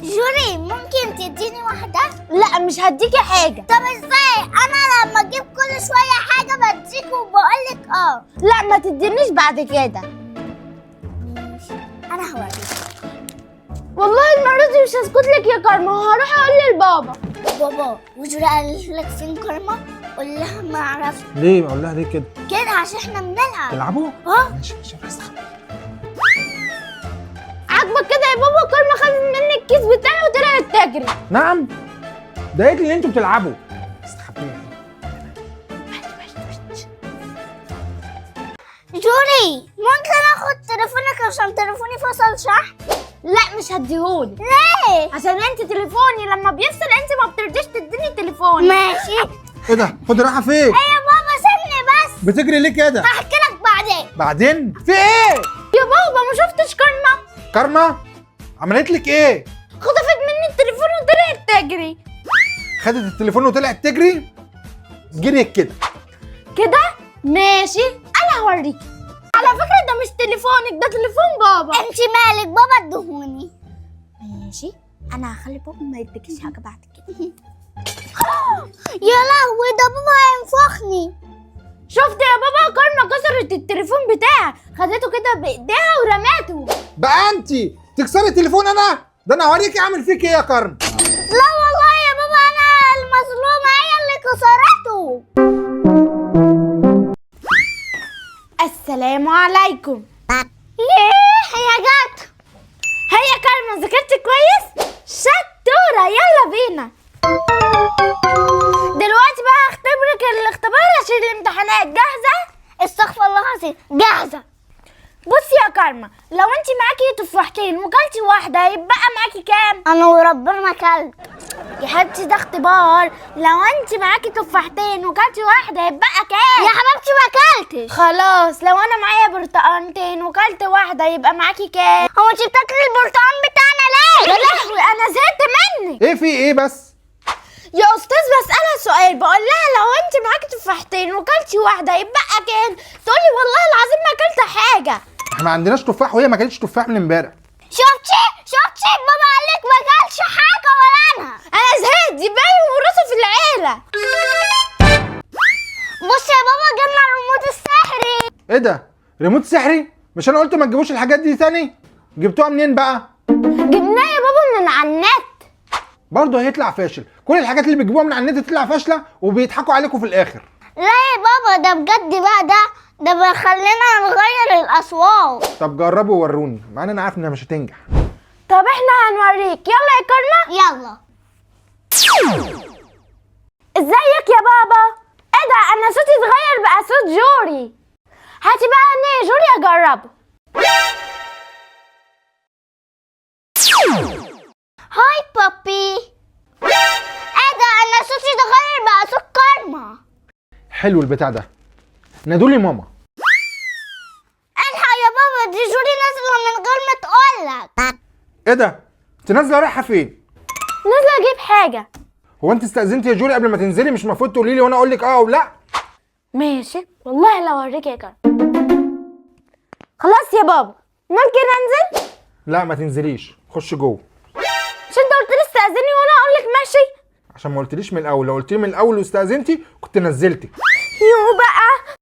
جوري ممكن تديني واحدة؟ لا مش هديكي حاجة. طب ازاي؟ انا لما اجيب كل شوية حاجة بديك وبقولك لا ما تدينيش بعد كده. ماشي انا هوريك. والله المرة دي مش هسكت لك يا كارما وهروح اقول للبابا. بابا وجوري قال لك فين كارما؟ قول لها ما اعرفش. ليه اقول لها ليه كده؟ كده عشان احنا بنلعب. تلعبوا؟ ماشي بس. عاجبك كده يا بابا؟ كارما خدت مني الكيس بتاعي وطلعت تجري. نعم؟ ده قالت لي ان انتوا بتلعبوا. استخبيها. جوري ممكن اخد تليفونك عشان تليفوني فصل شحن؟ لا مش هديهولك. ليه؟ عشان انت تليفوني لما بيفصل انت ما بترضيش تديني تليفوني. ماشي. ايه ده؟ خد رايحه فين؟ ايه يا بابا سيبني بس. بتجري ليه كده؟ هحكي لك بعدين. بعدين؟ في ايه؟ يا بابا ما شفتش كارما؟ كارما؟ عملت لك ايه؟ خطفت مني التليفون وطلعت تجري. خدت التليفون وطلعت تجري؟ جريت كده. كده؟ ماشي انا هوريكي. على فكرة ده مش تليفونك، ده تليفون بابا. انت مالك؟ بابا ادهوني. ماشي انا هخلي بابا ما يديكيش حاجة بعد كده. يا لهوي ده بابا هينفخني. شفت يا بابا كارما كسرت التليفون بتاعي، خدته كده بايديها ورماته. بقى انت تكسري التليفون انا؟ ده انا هوريكي اعمل فيك ايه يا كارما. لا والله يا بابا انا المظلومة هي اللي كسرته. السلام عليكم. ياه هي جت. هيا كارما ذاكرتي كويس؟ شطورة يلا بينا. دلوقتي بقى هختبرك الاختبار عشان الامتحانات. جاهزة؟ استغفر الله العظيم جاهزة. بصي يا كارما، لو انت معاكي تفاحتين وكلتي واحدة يبقى معاكي كام؟ انا وربنا ما كلت. يا حبيبتي ده اختبار، لو انت معاكي تفاحتين وكلتي واحدة يبقى كام؟ يا حبيبتي ما كلتش. خلاص لو انا معايا برتقانتين وكلت واحدة يبقى معاكي كام؟ هو انت بتاكلي البرتقال بتاعنا ليه؟ يا لهوي انا زهقت منك. ايه في ايه بس؟ يا استاذ بسألها سؤال، بقول لها لو انت معاكي تفاحتين وكلتي واحدة يبقى كام؟ تقولي والله العظيم ما اكلت حاجة. احنا ما عندناش تفاح وهي ما كانتش تفاح من امبارح. شفتي بابا قال لك ما كلش حاجة ولا انا زهقت، دي باين وراثة في العيلة. بص يا بابا جبنا الريموت السحري. ايه ده؟ ريموت سحري؟ مش انا قلت ما تجيبوش الحاجات دي تاني؟ جبتوها منين بقى؟ جبناه يا بابا من على النت. برضه هيطلع فاشل، كل الحاجات اللي بتجيبوها من على النت تطلع فاشله وبيضحكوا عليكم في الاخر. لا يا بابا ده بجد بقى، ده بيخلينا نغير الاصوات. طب جربوا ووروني، مع ان انا عارف انها مش هتنجح. طب احنا هنوريك، يلا يا كارما. يلا. ازيك يا بابا؟ ايه ده انا صوتي اتغير بقى صوت جوري. هاتي بقى انا جوري اجربه. هاي بابي. ايه ده انا صوتي اتغير بقى صوت كارما. حلو البتاع ده. نادولي ماما. الحق يا بابا دي جوري نازله من غير ما تقولك. ايه ده؟ انت نازله رايحه فين؟ نازله اجيب حاجه. هو انت استأذنتي يا جوري قبل ما تنزلي؟ مش المفروض تقولي لي وانا اقول لك اه او لا؟ ماشي والله لو اوريك يا كارما. خلاص يا بابا ممكن انزل؟ لا ما تنزليش، خش جوه. مش انت قلت لي استأذني وانا اقول لك ماشي؟ عشان ما قلتليش من الاول، لو قلت لي من الاول واستأذنتي كنت نزلتك. يو بقى